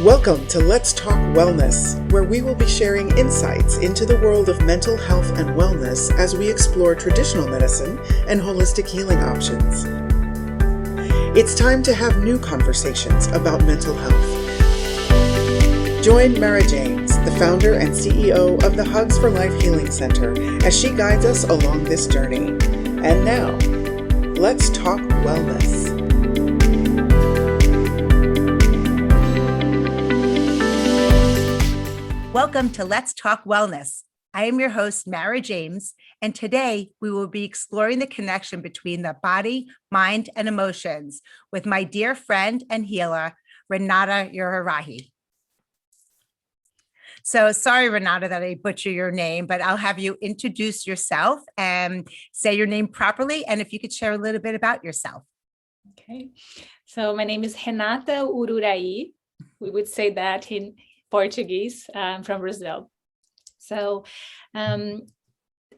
Welcome to Let's Talk Wellness, where we will be sharing insights into the world of mental health and wellness as we explore traditional medicine and holistic healing options. It's time to have new conversations about mental health. Join Mara James, the founder and CEO of the Hugs for Life Healing Center, as she guides us along this journey. And now, let's talk wellness. Welcome to Let's Talk Wellness. I am your host, Mara James, and today we will be exploring the connection between the body, mind, and emotions with my dear friend and healer, Renata Ururahy. So sorry, Renata, that I butcher your name, but I'll have you introduce yourself and say your name properly, and if you could share a little bit about yourself. Okay, so my name is Renata Ururahy. We would say that in Portuguese, from Brazil. So I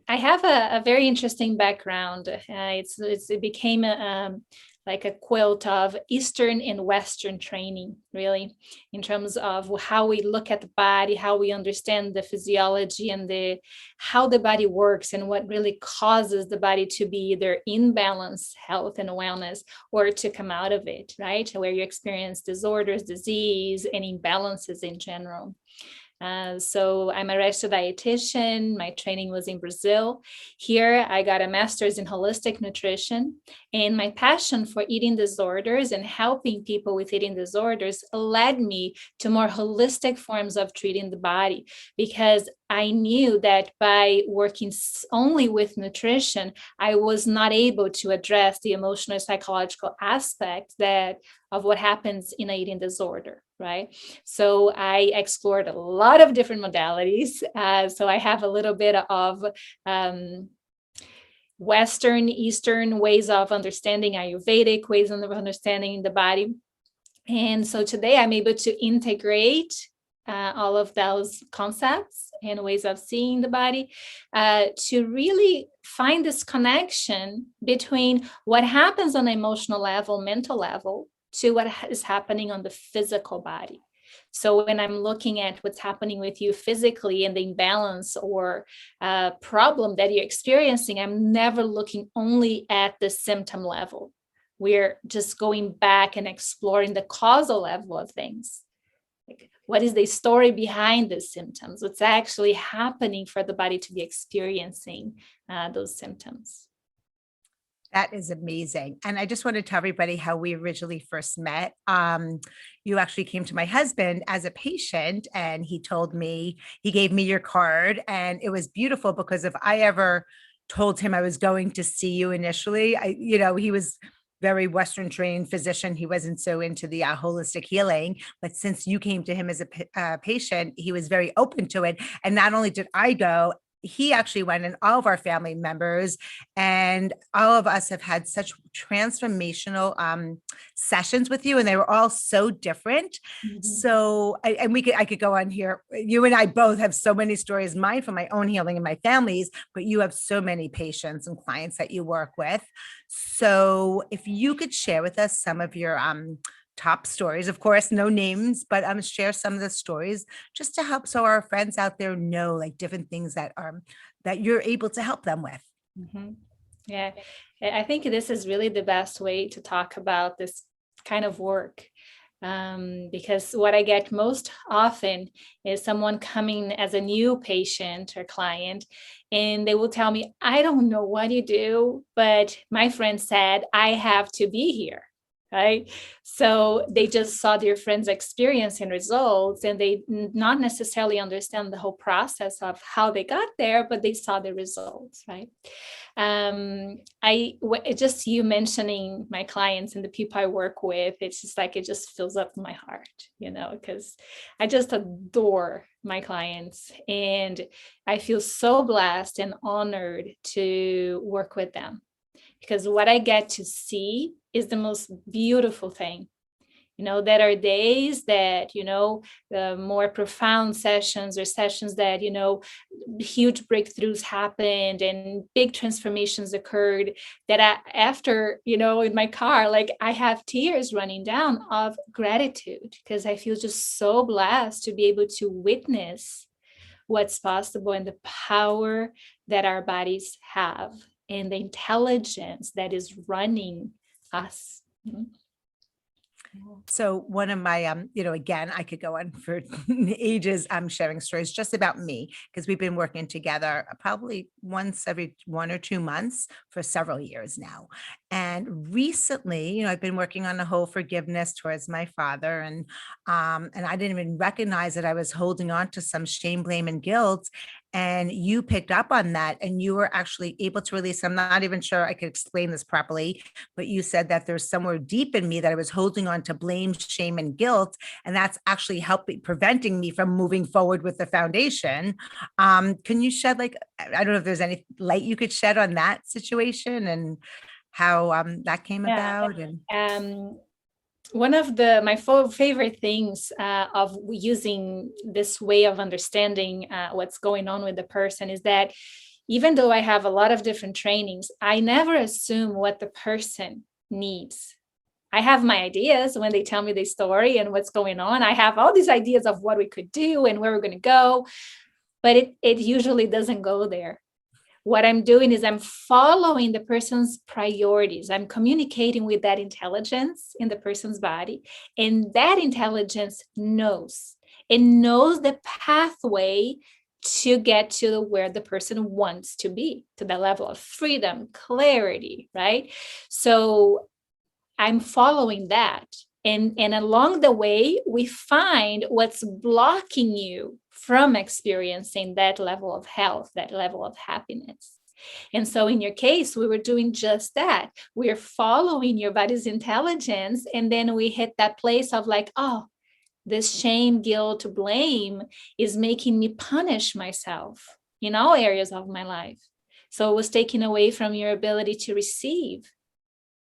have a very interesting background. It became like a quilt of Eastern and Western training, really, in terms of how we look at the body, how we understand the physiology and how the body works and what really causes the body to be either in balance, health and wellness, or to come out of it, right? Where you experience disorders, disease, and imbalances in general. So I'm a registered dietitian. My training was in Brazil. Here, I got a master's in holistic nutrition, and my passion for eating disorders and helping people with eating disorders led me to more holistic forms of treating the body, because I knew that by working only with nutrition, I was not able to address the emotional and psychological aspect of what happens in an eating disorder, right? So I explored a lot of different modalities. So I have a little bit of Western, Eastern ways of understanding, Ayurvedic ways of understanding the body. And so today I'm able to integrate all of those concepts and ways of seeing the body to really find this connection between what happens on an emotional level, mental level, to what is happening on the physical body. So when I'm looking at what's happening with you physically and the imbalance or problem that you're experiencing, I'm never looking only at the symptom level. We're just going back and exploring the causal level of things. Like, what is the story behind the symptoms? What's actually happening for the body to be experiencing those symptoms? That is amazing. And I just want to tell everybody how we originally first met. You actually came to my husband as a patient, and he gave me your card, and it was beautiful because if I ever told him I was going to see you initially, he was very Western trained physician. He wasn't so into the holistic healing, but since you came to him as a patient, he was very open to it. And not only did I go, he actually went, and all of our family members and all of us have had such transformational sessions with you, and they were all so different. Mm-hmm. So, I could go on here. You and I both have so many stories, mine from my own healing and my family's, but you have so many patients and clients that you work with. So if you could share with us some of your top stories, of course, no names, but share some of the stories just to help so our friends out there know like different things that you're able to help them with. Mm-hmm. Yeah, I think this is really the best way to talk about this kind of work. Because what I get most often is someone coming as a new patient or client, and they will tell me, I don't know what you do, but my friend said I have to be here. Right. So they just saw their friends' experience and results, and they not necessarily understand the whole process of how they got there, but they saw the results. Right. Just you mentioning my clients and the people I work with, it's just like it just fills up my heart, because I just adore my clients, and I feel so blessed and honored to work with them, because what I get to see is the most beautiful thing. There are days that, the more profound sessions or sessions that, huge breakthroughs happened and big transformations occurred, that after, in my car, like I have tears running down of gratitude, because I feel just so blessed to be able to witness what's possible and the power that our bodies have and the intelligence that is running us. So one of my, again, I could go on for ages. I'm sharing stories just about me, because we've been working together probably once every 1 or 2 months for several years now. And recently, I've been working on the whole forgiveness towards my father, and I didn't even recognize that I was holding on to some shame, blame, and guilt. And you picked up on that, and you were actually able to release. I'm not even sure I could explain this properly, but you said that there's somewhere deep in me that I was holding on to blame, shame, and guilt. And that's actually preventing me from moving forward with the foundation. Can you shed I don't know if there's any light you could shed on that situation and how that came about? And one of my favorite things of using this way of understanding what's going on with the person is that even though I have a lot of different trainings, I never assume what the person needs. I have my ideas when they tell me the story and what's going on. I have all these ideas of what we could do and where we're going to go, but it usually doesn't go there. What I'm doing is I'm following the person's priorities. I'm communicating with that intelligence in the person's body, and that intelligence knows. It knows the pathway to get to where the person wants to be, to the level of freedom, clarity, right? So I'm following that. And along the way, we find what's blocking you from experiencing that level of health, that level of happiness. And so in your case, we were doing just that. We're following your body's intelligence. And then we hit that place of like, oh, this shame, guilt, blame is making me punish myself in all areas of my life. So it was taken away from your ability to receive.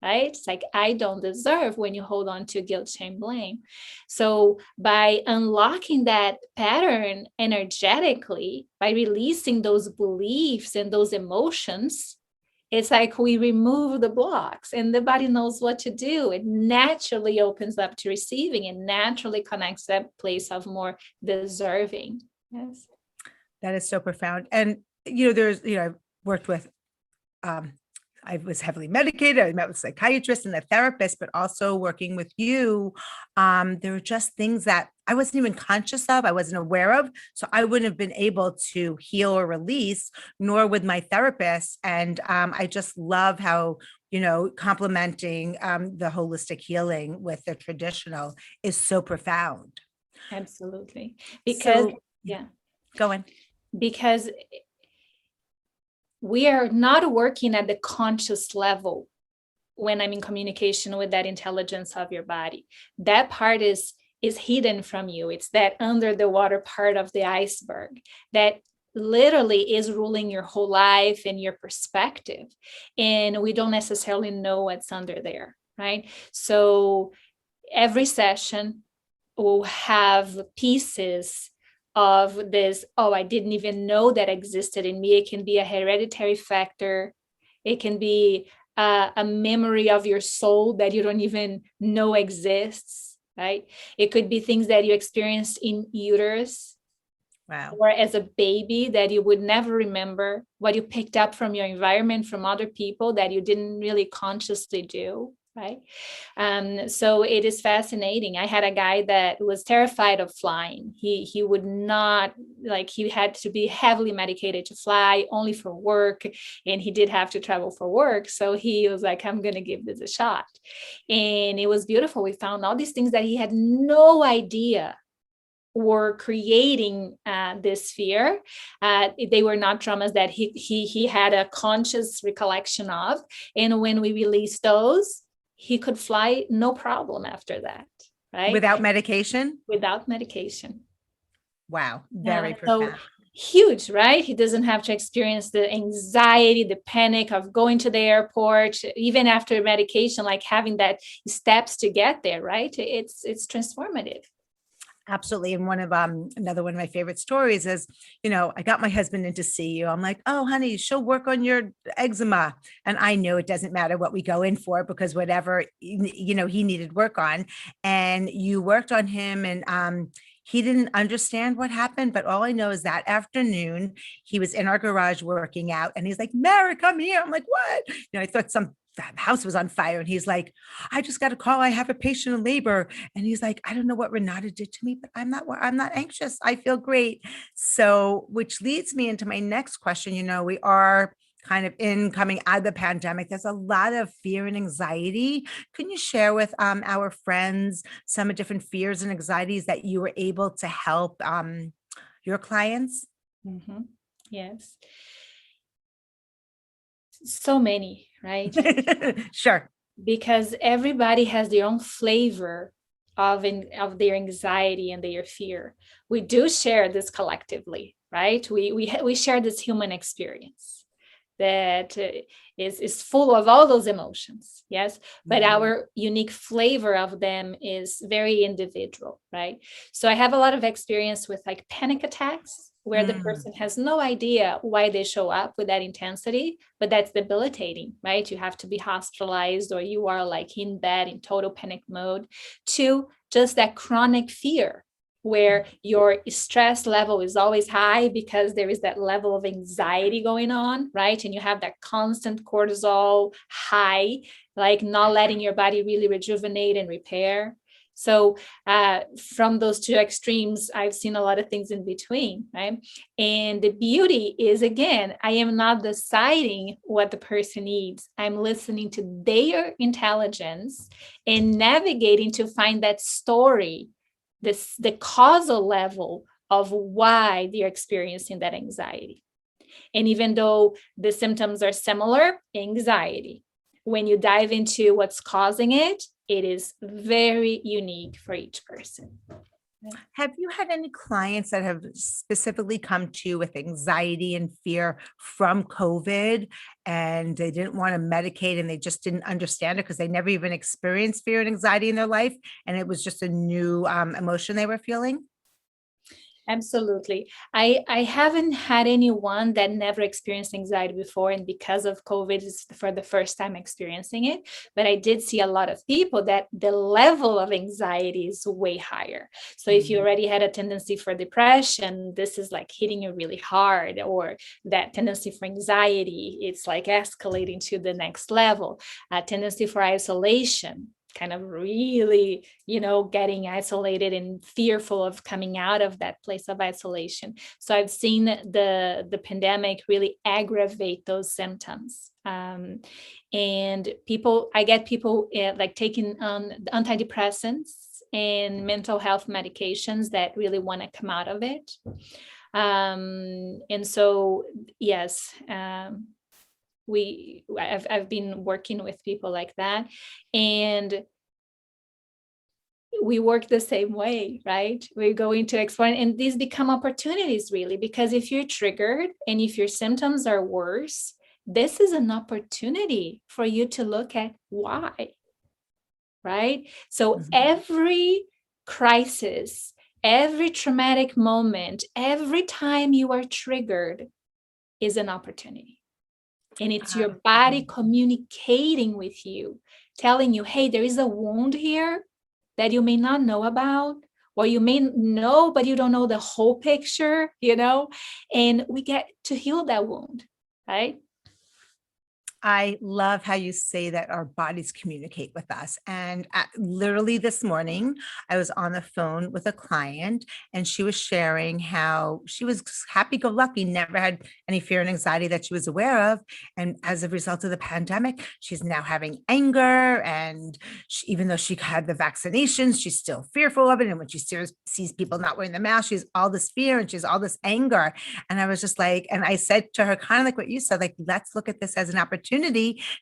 Right? It's like, I don't deserve when you hold on to guilt, shame, blame. So by unlocking that pattern energetically, by releasing those beliefs and those emotions, it's like we remove the blocks and the body knows what to do. It naturally opens up to receiving and naturally connects that place of more deserving. Yes. That is so profound. And, I've worked with, I was heavily medicated. I met with psychiatrists and a therapist, but also working with you. There were just things that I wasn't even conscious of, I wasn't aware of. So I wouldn't have been able to heal or release, nor with my therapist. And I just love how, complementing the holistic healing with the traditional is so profound. Absolutely. Because, Go on. Because we are not working at the conscious level when I'm in communication with that intelligence of your body. That part is hidden from you. It's that under the water part of the iceberg that literally is ruling your whole life and your perspective. And we don't necessarily know what's under there, right? So every session will have pieces of this, oh, I didn't even know that existed in me. It can be a hereditary factor. It can be a memory of your soul that you don't even know exists, right? It could be things that you experienced in uterus. Wow. Or as a baby that you would never remember, what you picked up from your environment, from other people that you didn't really consciously do. Right. So it is fascinating. I had a guy that was terrified of flying. He would not, he had to be heavily medicated to fly only for work. And he did have to travel for work. So he was like, I'm going to give this a shot. And it was beautiful. We found all these things that he had no idea were creating this fear. They were not traumas that he had a conscious recollection of. And when we released those, he could fly no problem after that, right? Without medication? Without medication. Wow. Very profound. huge, right? He doesn't have to experience the anxiety, the panic of going to the airport, even after medication, like having that steps to get there, right? It's transformative. Absolutely. And another one of my favorite stories is, I got my husband in to see you. I'm like, oh, honey, she'll work on your eczema. And I know it doesn't matter what we go in for because whatever, he needed work on. And you worked on him and he didn't understand what happened. But all I know is that afternoon, he was in our garage working out and he's like, Mary, come here. I'm like, what? I thought the house was on fire. And he's like, I just got a call. I have a patient in labor. And he's like, I don't know what Renata did to me, but I'm not anxious. I feel great. So, which leads me into my next question. We are kind of coming out of the pandemic. There's a lot of fear and anxiety. Can you share with our friends some of different fears and anxieties that you were able to help your clients? Mm-hmm. Yes. So many, right? Sure. Because everybody has their own flavor of their anxiety and their fear. We do share this collectively, right? We share this human experience that is full of all those emotions, yes, but our unique flavor of them is very individual, right? So I have a lot of experience with like panic attacks where the person has no idea why they show up with that intensity, but that's debilitating, right? You have to be hospitalized or you are like in bed in total panic mode, to just that chronic fear where your stress level is always high because there is that level of anxiety going on, right? And you have that constant cortisol high, like not letting your body really rejuvenate and repair. So from those two extremes, I've seen a lot of things in between, right? And the beauty is, again, I am not deciding what the person needs. I'm listening to their intelligence and navigating to find that story, the causal level of why they're experiencing that anxiety. And even though the symptoms are similar, anxiety, when you dive into what's causing it, it is very unique for each person. Have you had any clients that have specifically come to you with anxiety and fear from COVID and they didn't want to medicate and they just didn't understand it because they never even experienced fear and anxiety in their life and it was just a new emotion they were feeling? Absolutely. I haven't had anyone that never experienced anxiety before, and because of COVID, it's for the first time experiencing it. But I did see a lot of people that the level of anxiety is way higher. So if you already had a tendency for depression, this is like hitting you really hard, or that tendency for anxiety, it's like escalating to the next level. A tendency for isolation, kind of really, getting isolated and fearful of coming out of that place of isolation. So I've seen the pandemic really aggravate those symptoms. And I get people like taking antidepressants and mental health medications that really want to come out of it. And so, yes, I've been working with people like that, and we work the same way, right? We're going to explore, and these become opportunities really, because if you're triggered and if your symptoms are worse, this is an opportunity for you to look at why, right? So every crisis, every traumatic moment, every time you are triggered is an opportunity. And it's your body communicating with you, telling you, hey, there is a wound here that you may not know about, or you may know, but you don't know the whole picture, and we get to heal that wound, right? I love how you say that our bodies communicate with us. And literally this morning, I was on the phone with a client and she was sharing how she was happy-go-lucky, never had any fear and anxiety that she was aware of. And as a result of the pandemic, she's now having anger. And even though she had the vaccinations, she's still fearful of it. And when she sees people not wearing the mask, she's all this fear and she's all this anger. And I was just like, and I said to her, kind of like what you said, like, let's look at this as an opportunity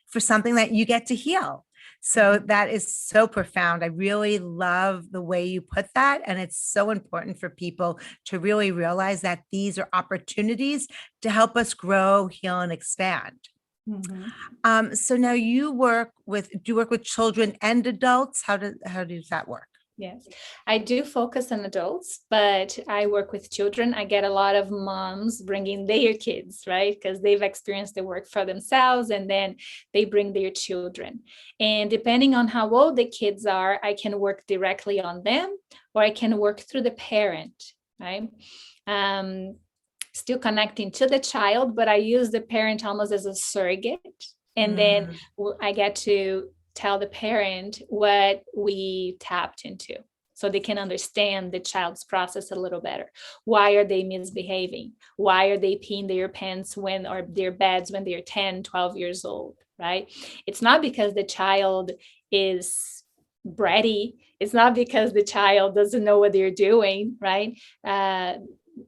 for something that you get to heal. So that is so profound. I really love the way you put that. And it's so important for people to really realize that these are opportunities to help us grow, heal, and expand. So now do you work with children and adults? How does that work? Yes, I do focus on adults, but I work with children. I get a lot of moms bringing their kids, right? Because they've experienced the work for themselves and then they bring their children. And depending on how old the kids are, I can work directly on them or I can work through the parent, right? Still connecting to the child, but I use the parent almost as a surrogate. And then I get to tell the parent what we tapped into so they can understand the child's process a little better. Why are they misbehaving? Why are they peeing their pants or their beds when they're 10, 12 years old, right? It's not because the child is bratty. It's not because the child doesn't know what they're doing, right?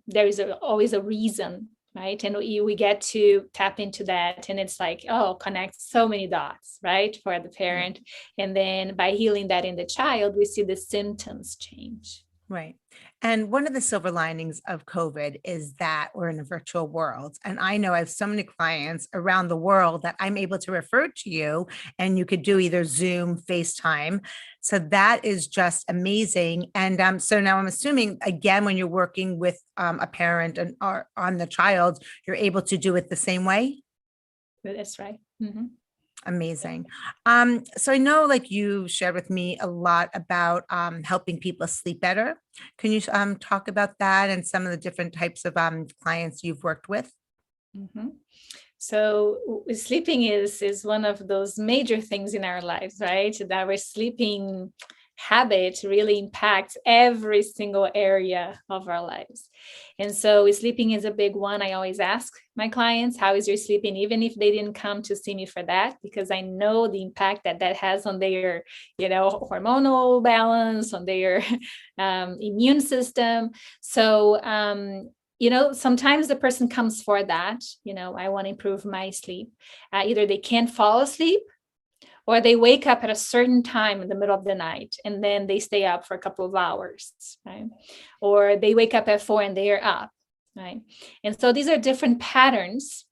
There is always a reason, right? And we get to tap into that. And it's like, connect so many dots, right? For the parent. And then by healing that in the child, we see the symptoms change. Right. And one of the silver linings of COVID is that we're in a virtual world. And I know I have so many clients around the world that I'm able to refer to you and you could do either Zoom, FaceTime. So that is just amazing. And so now I'm assuming, again, when you're working with a parent or on the child, you're able to do it the same way? That's right. Amazing. So I know like you shared with me a lot about helping people sleep better. Can you talk about that and some of the different types of clients you've worked with? So sleeping is one of those major things in our lives, right? That our sleeping habit really impacts every single area of our lives. And so sleeping is a big one. I always ask my clients, how is your sleeping? Even if they didn't come to see me for that, because I know the impact that has on their, hormonal balance, on their immune system. So, sometimes the person comes for that, I want to improve my sleep. Either they can't fall asleep or they wake up at a certain time in the middle of the night and then they stay up for a couple of hours, right? Or they wake up at 4 and they are up, right? And so these are different patterns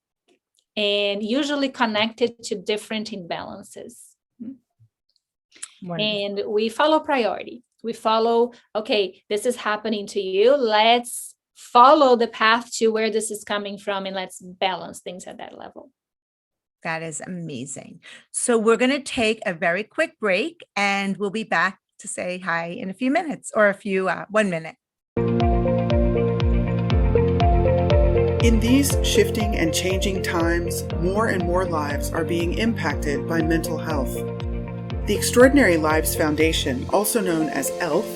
and usually connected to different imbalances. Wonderful. And we follow priority. We follow, okay, this is happening to you. Let's follow the path to where this is coming from and let's balance things at that level. That is amazing. So we're going to take a very quick break and we'll be back to say hi in a few minutes or 1 minute. In these shifting and changing times, more and more lives are being impacted by mental health. The Extraordinary Lives Foundation, also known as ELF,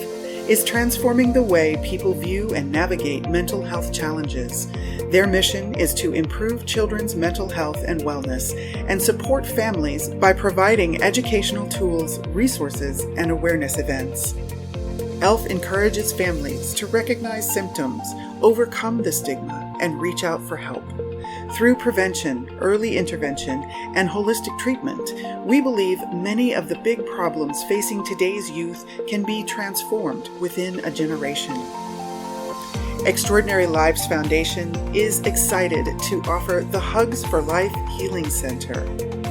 is transforming the way people view and navigate mental health challenges. Their mission is to improve children's mental health and wellness and support families by providing educational tools, resources, and awareness events. ELF encourages families to recognize symptoms, overcome the stigma, and reach out for help. Through prevention, early intervention, and holistic treatment, we believe many of the big problems facing today's youth can be transformed within a generation. Extraordinary Lives Foundation is excited to offer the Hugs for Life Healing Center,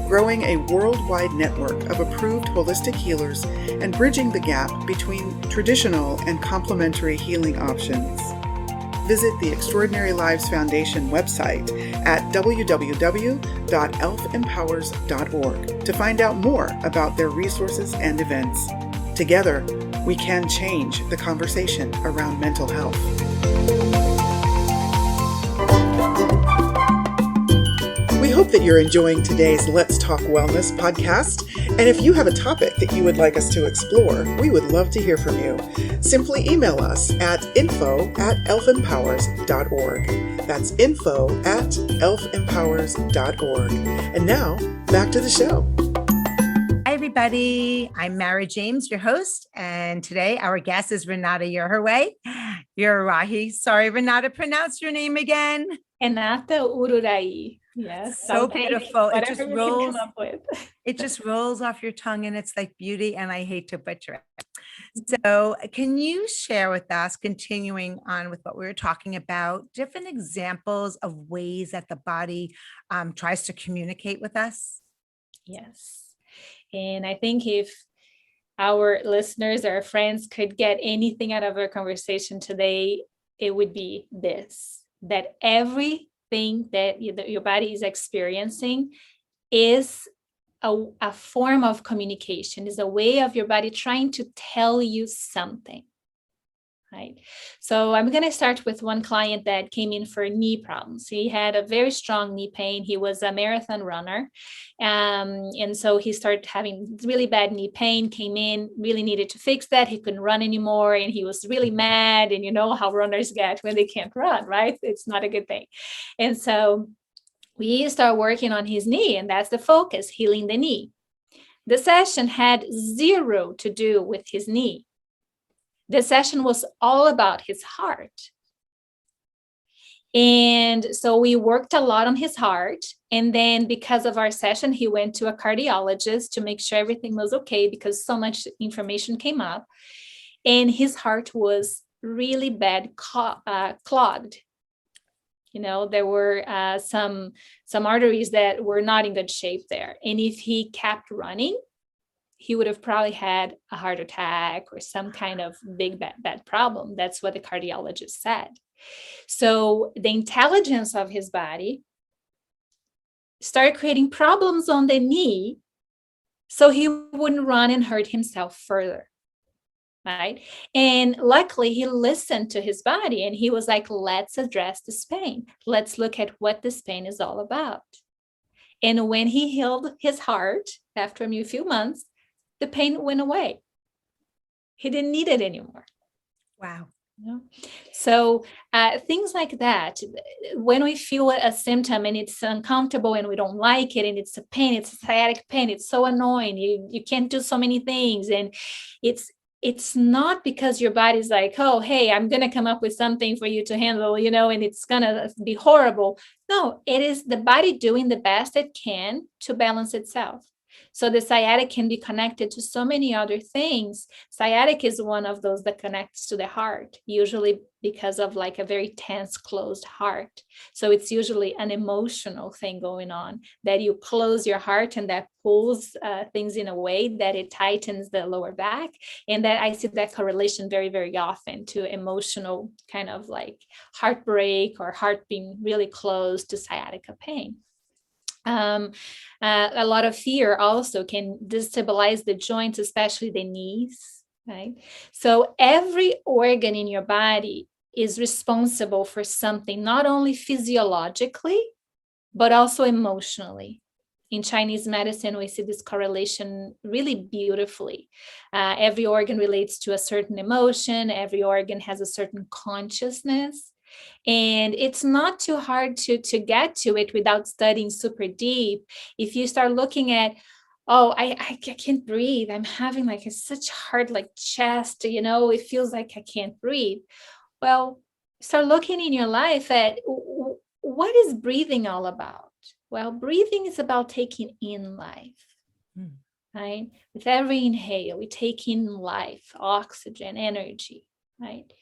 growing a worldwide network of approved holistic healers and bridging the gap between traditional and complementary healing options. Visit the Extraordinary Lives Foundation website at www.elfempowers.org to find out more about their resources and events. Together, we can change the conversation around mental health. We hope that you're enjoying today's Let's Talk Wellness podcast. And if you have a topic that you would like us to explore, we would love to hear from you. Simply email us at info@elfempowers.org. That's info@elfempowers.org. And now, back to the show. Hi, everybody. I'm Mara James, your host. And today our guest is Renata Ururahy. Sorry, Renata, pronounce your name again. Renata Ururahy. Yes. So Thank beautiful. It just whatever you can come rolls. up with. It just rolls off your tongue and it's like beauty, and I hate to butcher it. So, can you share with us, continuing on with what we were talking about, different examples of ways that the body tries to communicate with us? Yes. And I think if our listeners or friends could get anything out of our conversation today, it would be this, that everything that your body is experiencing is a form of communication, is a way of your body trying to tell you something. Right. So I'm going to start with one client that came in for knee problems. He had a very strong knee pain. He was a marathon runner. And so he started having really bad knee pain, came in, really needed to fix that. He couldn't run anymore. And he was really mad. And you know how runners get when they can't run, right? It's not a good thing. And so we start working on his knee, and that's the focus, healing the knee. The session had zero to do with his knee. The session was all about his heart. And so we worked a lot on his heart. And then because of our session, he went to a cardiologist to make sure everything was okay, because so much information came up. And his heart was really bad, clogged. You know, there were some arteries that were not in good shape there. And if he kept running, he would have probably had a heart attack or some kind of big, bad problem. That's what the cardiologist said. So the intelligence of his body started creating problems on the knee so he wouldn't run and hurt himself further. Right. And luckily, he listened to his body and he was like, let's address this pain. Let's look at what this pain is all about. And when he healed his heart after a few months, the pain went away. He didn't need it anymore. Wow. You know? So things like that, when we feel a symptom and it's uncomfortable and we don't like it and it's a pain, it's a sciatic pain, it's so annoying. You can't do so many things. And it's not because your body's like, oh, hey, I'm going to come up with something for you to handle, you know, and it's going to be horrible. No, it is the body doing the best it can to balance itself. So the sciatic can be connected to so many other things. Sciatic is one of those that connects to the heart, usually because of like a very tense, closed heart. So it's usually an emotional thing going on, that you close your heart and that pulls things in a way that it tightens the lower back. And that I see that correlation very, very often to emotional kind of like heartbreak or heart being really close to sciatica pain. A lot of fear also can destabilize the joints, especially the knees, right? So every organ in your body is responsible for something, not only physiologically, but also emotionally. In Chinese medicine, we see this correlation really beautifully. Every organ relates to a certain emotion. Every organ has a certain consciousness. And it's not too hard to get to it without studying super deep. If you start looking at, oh, I can't breathe. I'm having like such hard like chest, you know, it feels like I can't breathe. Well, start looking in your life at what is breathing all about? Well, breathing is about taking in life, right? With every inhale, we take in life, oxygen, energy. Right?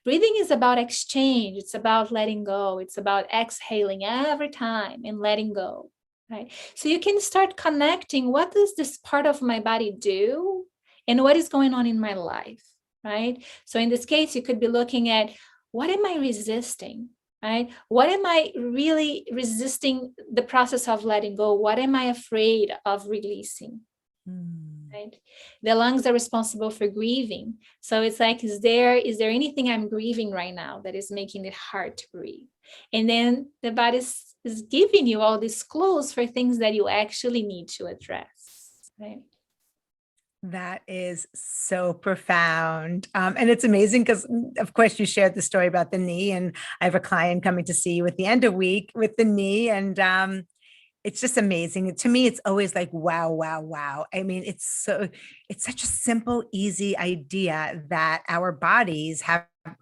Breathing is about exchange. It's about letting go. It's about exhaling every time and letting go. Right? So you can start connecting, what does this part of my body do and what is going on in my life? Right? So in this case, you could be looking at, what am I resisting? Right? What am I really resisting the process of letting go? What am I afraid of releasing? Right? The lungs are responsible for grieving. So it's like, is there anything I'm grieving right now that is making it hard to breathe? And then the body is giving you all these clues for things that you actually need to address. Right? That is so profound. And it's amazing because, of course, you shared the story about the knee, and I have a client coming to see you at the end of week with the knee. And it's just amazing. To me, it's always like, wow, wow, wow. I mean, it's such a simple, easy idea that our bodies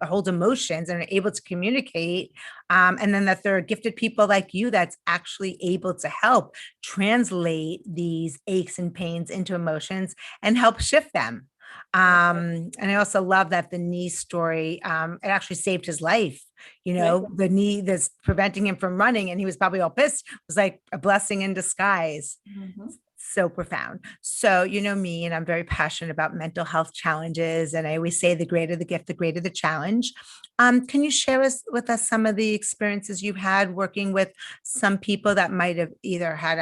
hold emotions and are able to communicate. And then that there are gifted people like you that's actually able to help translate these aches and pains into emotions and help shift them. And I also love that the knee story, it actually saved his life. Right. The knee that's preventing him from running, and he was probably all pissed, was like a blessing in disguise. Mhm. So profound. So, you know me, and I'm very passionate about mental health challenges. And I always say the greater the gift, the greater the challenge. Can you share with us some of the experiences you've had working with some people that might have either had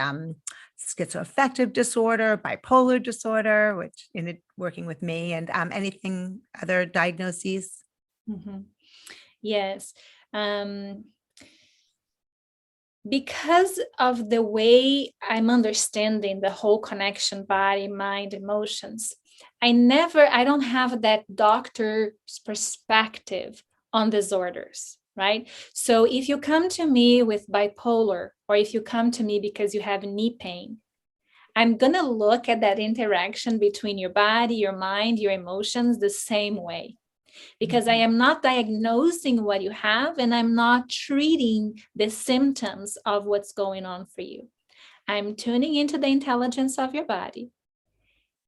schizoaffective disorder, bipolar disorder, which in it working with me, and anything other diagnoses? Mhm. Yes. Because of the way I'm understanding the whole connection, body, mind, emotions, I don't have that doctor's perspective on disorders, right? So if you come to me with bipolar, or if you come to me because you have knee pain, I'm going to look at that interaction between your body, your mind, your emotions the same way, because I am not diagnosing what you have and I'm not treating the symptoms of what's going on for you. I'm tuning into the intelligence of your body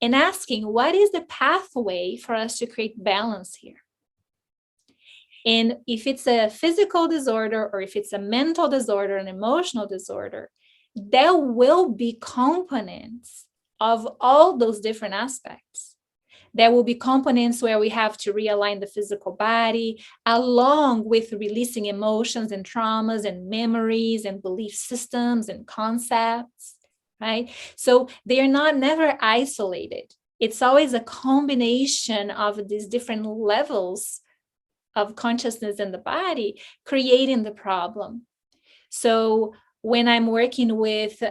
and asking, what is the pathway for us to create balance here? And if it's a physical disorder, or if it's a mental disorder, an emotional disorder, there will be components of all those different aspects. There will be components where we have to realign the physical body, along with releasing emotions and traumas and memories and belief systems and concepts, right? So they are never isolated. It's always a combination of these different levels of consciousness in the body creating the problem. So when I'm working with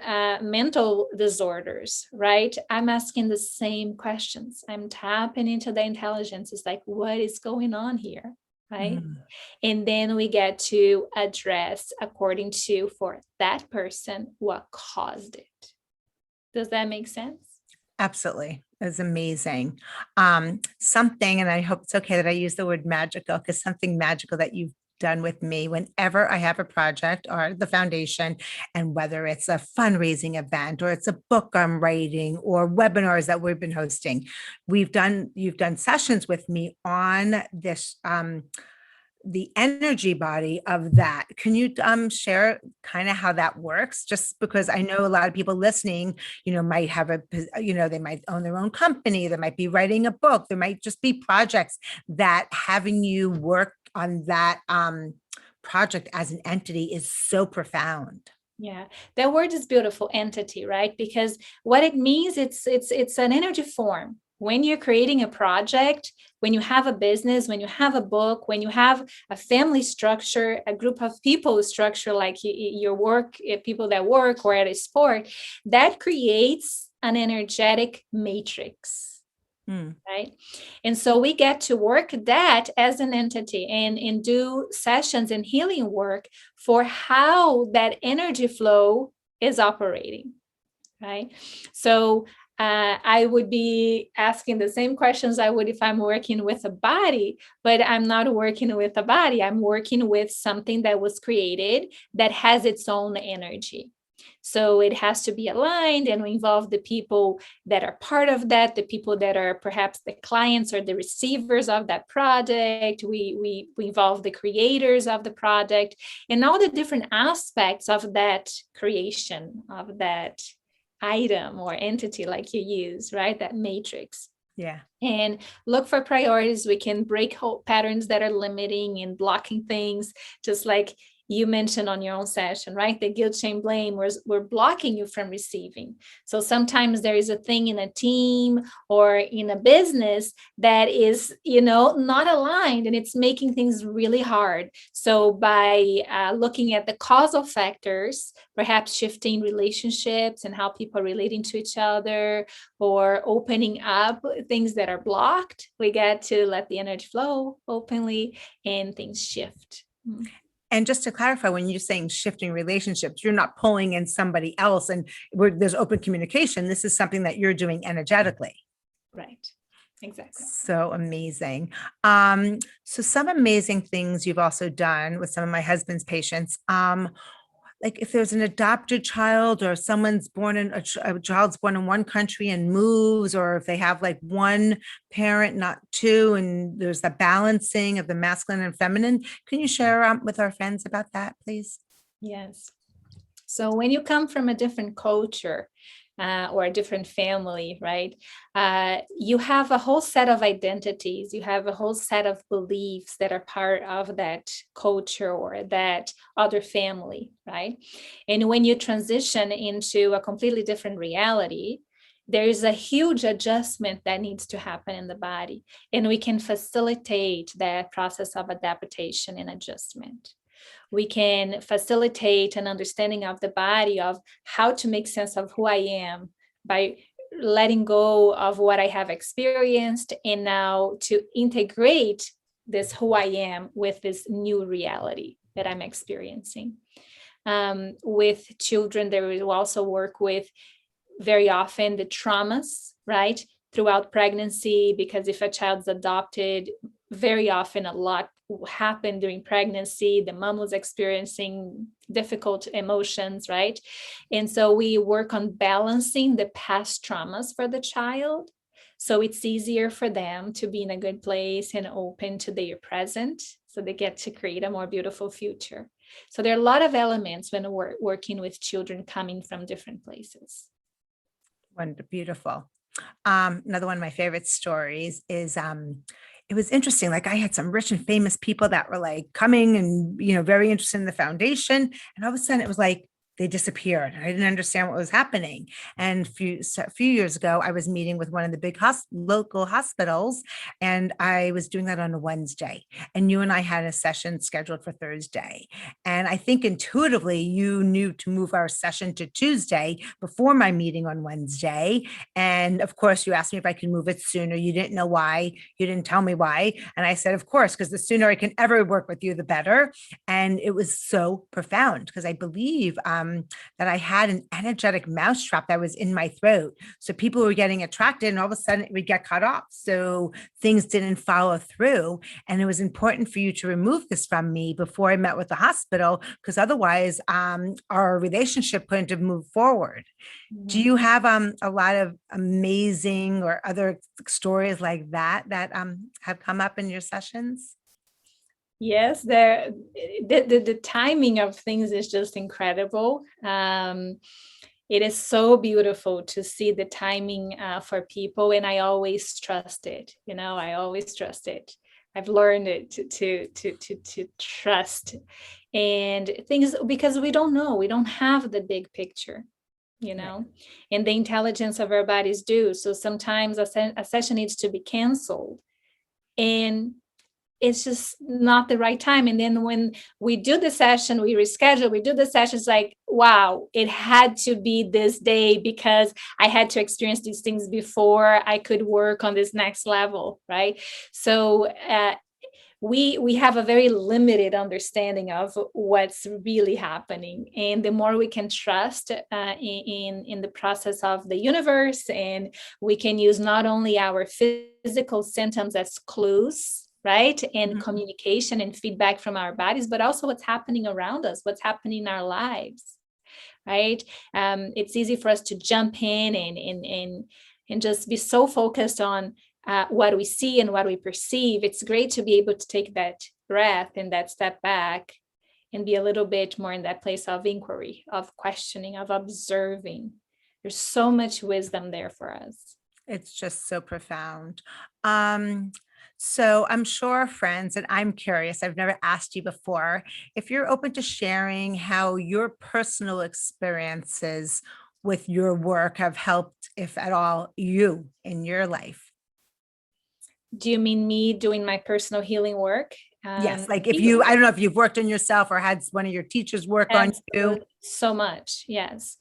mental disorders, right, I'm asking the same questions. I'm tapping into the intelligence. It's like, what is going on here, right? And then we get to address according to, for that person, what caused it. Does that make sense? Absolutely. It's amazing. Something, and I hope it's okay that I use the word magical, because something magical that you've done with me whenever I have a project or the foundation, and whether it's a fundraising event or it's a book I'm writing or webinars that we've been hosting, you've done sessions with me on this, the energy body of that. Can you share kind of how that works? Just because I know a lot of people listening, might have they might own their own company, they might be writing a book, there might just be projects that having you work on that project as an entity is so profound. Yeah, that word is beautiful, entity, right? Because what it means, it's an energy form. When you're creating a project, when you have a business, when you have a book, when you have a family structure, a group of people structure, like your work, people that work, or at a sport, that creates an energetic matrix. Right. And so we get to work that as an entity and do sessions and healing work for how that energy flow is operating. Right. So I would be asking the same questions I would if I'm working with a body, but I'm not working with a body. I'm working with something that was created that has its own energy. So it has to be aligned, and we involve the people that are part of that, the people that are perhaps the clients or the receivers of that product. We involve the creators of the product and all the different aspects of that creation, of that item or entity, like you use, right? That matrix. Yeah. And look for priorities. We can break patterns that are limiting and blocking things, just like you mentioned on your own session, right? The guilt, shame, blame, we're blocking you from receiving. So sometimes there is a thing in a team or in a business that is, not aligned, and it's making things really hard. So by looking at the causal factors, perhaps shifting relationships and how people are relating to each other, or opening up things that are blocked, we get to let the energy flow openly and things shift. And just to clarify, when you're saying shifting relationships, you're not pulling in somebody else and where there's open communication. This is something that you're doing energetically. Right. Exactly. So amazing. So some amazing things you've also done with some of my husband's patients. Like if there's an adopted child or someone's born in a child's born in one country and moves, or if they have like one parent, not two, and there's the balancing of the masculine and feminine. Can you share with our friends about that, please? Yes. So when you come from a different culture, or a different family, right? You have a whole set of identities. You have a whole set of beliefs that are part of that culture or that other family, right? And when you transition into a completely different reality, there is a huge adjustment that needs to happen in the body. And we can facilitate that process of adaptation and adjustment. We can facilitate an understanding of the body, of how to make sense of who I am by letting go of what I have experienced, and now to integrate this who I am with this new reality that I'm experiencing. With children, there will also work with very often the traumas, right? Throughout pregnancy, because if a child's adopted, very often a lot happened during pregnancy. The mom was experiencing difficult emotions, right? And so we work on balancing the past traumas for the child, so it's easier for them to be in a good place and open to their present, so they get to create a more beautiful future. So there are a lot of elements when we're working with children coming from different places. Wonderful, beautiful. Another one of my favorite stories is it was interesting. Like I had some rich and famous people that were like coming and, very interested in the foundation. And all of a sudden it was like, they disappeared. I didn't understand what was happening. And a few years ago, I was meeting with one of the big local hospitals, and I was doing that on a Wednesday. And you and I had a session scheduled for Thursday. And I think intuitively you knew to move our session to Tuesday before my meeting on Wednesday. And of course, you asked me if I could move it sooner. You didn't know why. You didn't tell me why. And I said, of course, because the sooner I can ever work with you, the better. And it was so profound because I believe that I had an energetic mousetrap that was in my throat. So people were getting attracted and all of a sudden it would get cut off. So things didn't follow through. And it was important for you to remove this from me before I met with the hospital, because otherwise our relationship couldn't have moved forward. Mm-hmm. Do you have a lot of amazing or other stories like that have come up in your sessions? Yes, the timing of things is just incredible. It is so beautiful to see the timing for people, and I always trust it. I always trust it. I've learned it to trust and things, because we don't know. We don't have the big picture, and the intelligence of our bodies do. So sometimes a session needs to be canceled, and it's just not the right time. And then when we do the session, we reschedule, we do the session, it's like, wow, it had to be this day because I had to experience these things before I could work on this next level, right? So we have a very limited understanding of what's really happening. And the more we can trust in the process of the universe, and we can use not only our physical symptoms as clues, right? And mm-hmm. communication and feedback from our bodies, but also what's happening around us, what's happening in our lives, right? It's easy for us to jump in and just be so focused on what we see and what we perceive. It's great to be able to take that breath and that step back and be a little bit more in that place of inquiry, of questioning, of observing. There's so much wisdom there for us. It's just so profound. So I'm sure, friends, and I'm curious, I've never asked you before, if you're open to sharing how your personal experiences with your work have helped, if at all, you in your life. Do you mean me doing my personal healing work? Yes, like if I don't know if you've worked on yourself or had one of your teachers work on you. So much, yes.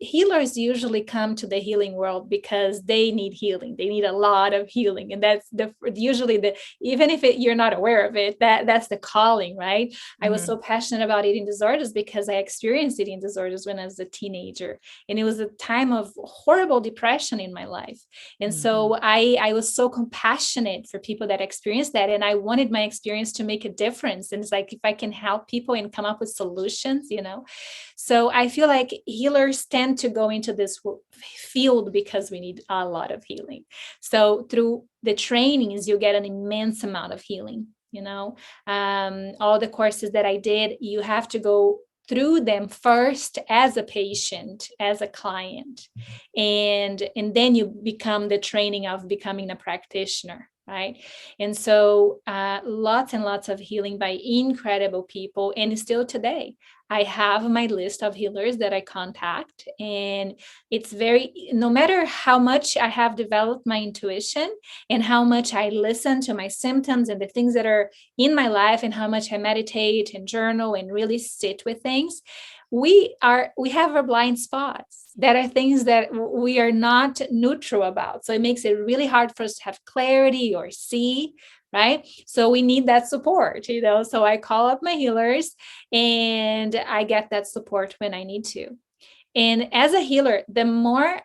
Healers usually come to the healing world because they need healing. They need a lot of healing, and that's usually even if you're not aware of it, that's the calling, right? I was so passionate about eating disorders because I experienced eating disorders when I was a teenager, and it was a time of horrible depression in my life. And so I was so compassionate for people that experienced that, and I wanted my experience to make a difference. And it's like, if I can help people and come up with solutions, So I feel like healers tend to go into this field because we need a lot of healing. So through the trainings, you get an immense amount of healing. All the courses that I did, you have to go through them first as a patient, as a client, and then you become the training of becoming a practitioner. Right. And so lots and lots of healing by incredible people. And still today, I have my list of healers that I contact. And it's no matter how much I have developed my intuition and how much I listen to my symptoms and the things that are in my life and how much I meditate and journal and really sit with things, we have our blind spots. That are things that we are not neutral about. So it makes it really hard for us to have clarity or see, right? So we need that support, So I call up my healers and I get that support when I need to. And as a healer, the more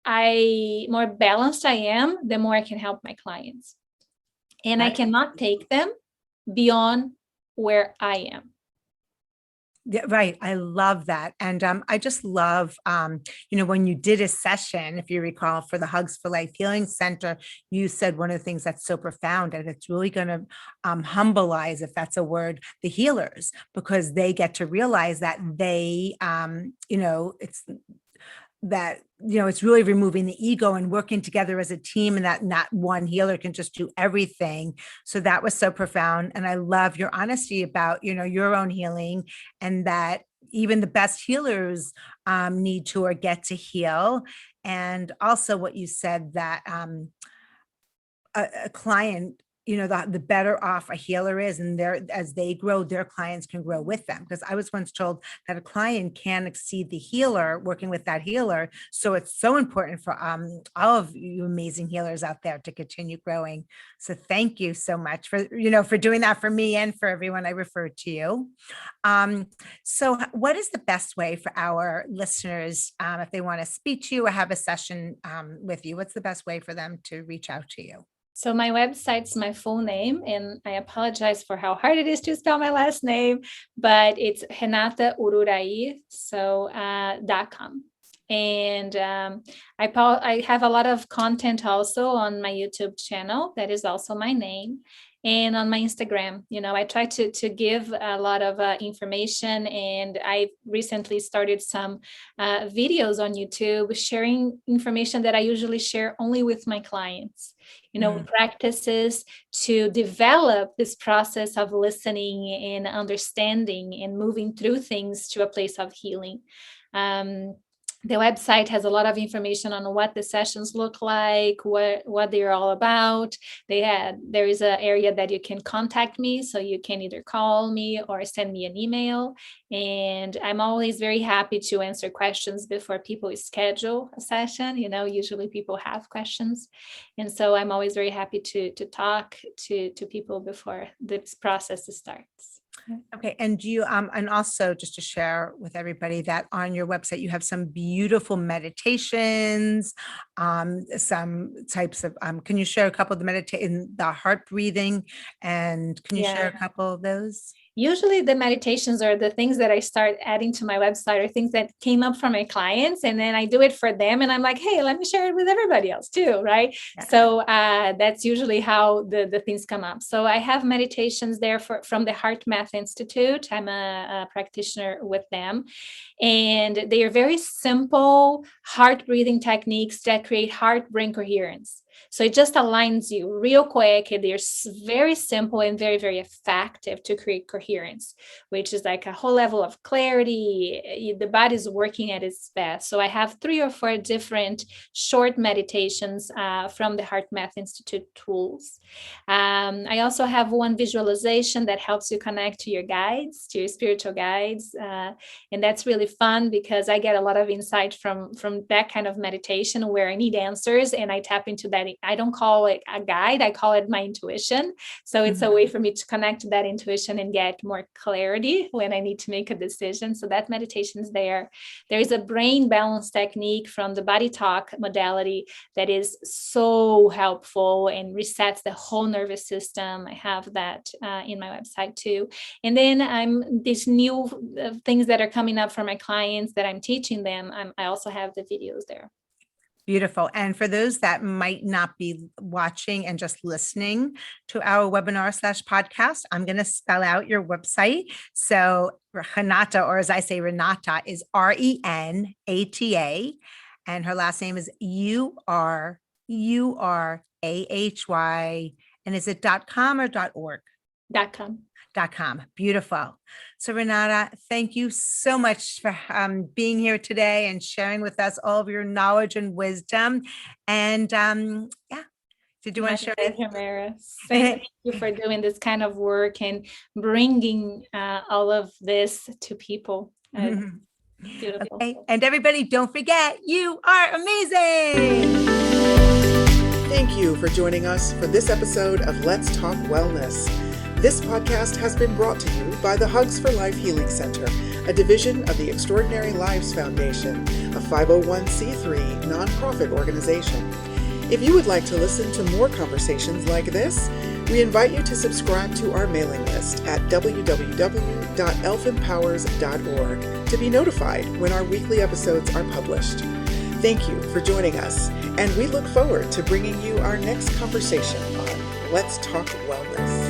balanced I am, the more I can help my clients. And I cannot take them beyond where I am. Yeah, right. I love that. And I just love, when you did a session, if you recall, for the Hugs for Life Healing Center, you said one of the things that's so profound, and it's really going to humbleize, if that's a word, the healers, because they get to realize that they, it's that, it's really removing the ego and working together as a team, and that not one healer can just do everything. So that was so profound. And I love your honesty about, your own healing, and that even the best healers need to or get to heal. And also what you said, that a client, the better off a healer is, and as they grow, their clients can grow with them. Because I was once told that a client can exceed the healer working with that healer. So it's so important for all of you amazing healers out there to continue growing. So thank you so much for, for doing that for me and for everyone I referred to you. So what is the best way for our listeners, if they want to speak to you or have a session with you? What's the best way for them to reach out to you? So my website's my full name, and I apologize for how hard it is to spell my last name, but it's Renata Ururahy, so .com. And I have a lot of content also on my YouTube channel that is also my name. And on my Instagram, I try to give a lot of information, and I recently started some videos on YouTube sharing information that I usually share only with my clients, practices to develop this process of listening and understanding and moving through things to a place of healing. The website has a lot of information on what the sessions look like, what they're all about. There is an area that you can contact me, so you can either call me or send me an email. And I'm always very happy to answer questions before people schedule a session. Usually people have questions. And so I'm always very happy to talk to people before this process starts. Okay. And do you, and also just to share with everybody that on your website, you have some beautiful meditations, some types of, can you share a couple of the heart breathing, and can you share a couple of those? Usually the meditations are the things that I start adding to my website, or things that came up from my clients, and then I do it for them. And I'm like, hey, let me share it with everybody else too, right? Yeah. So that's usually how the things come up. So I have meditations there from the Heart Math Institute. I'm a practitioner with them. And they are very simple heart breathing techniques that create heart-brain coherence. So it just aligns you real quick. They're very simple and very, very effective to create coherence, which is like a whole level of clarity. The body is working at its best. So I have 3 or 4 different short meditations from the Heart Math Institute tools. I also have one visualization that helps you connect to your guides, to your spiritual guides. And that's really fun because I get a lot of insight from that kind of meditation where I need answers and I tap into that. I don't call it a guide, I call it my intuition. So it's a way for me to connect to that intuition and get more clarity when I need to make a decision. So that meditation is there. There is a brain balance technique from the Body Talk modality that is so helpful and resets the whole nervous system. I have that in my website too. And then these new things that are coming up for my clients that I'm teaching them, I also have the videos there. Beautiful. And for those that might not be watching and just listening to our webinar/podcast, I'm going to spell out your website. So Renata, or as I say, Renata, is Renata, and her last name is Ururahy. And is it .com or .org? .com. .com. Beautiful. So Renata, thank you so much for being here today and sharing with us all of your knowledge and wisdom. And did you want to share? Maris. Thank you for doing this kind of work and bringing all of this to people. Beautiful. Okay. And everybody, don't forget, you are amazing. Thank you for joining us for this episode of Let's Talk Wellness. This podcast has been brought to you by the Hugs for Life Healing Center, a division of the Extraordinary Lives Foundation, a 501c3 nonprofit organization. If you would like to listen to more conversations like this, we invite you to subscribe to our mailing list at www.elfempowers.org to be notified when our weekly episodes are published. Thank you for joining us, and we look forward to bringing you our next conversation on Let's Talk Wellness.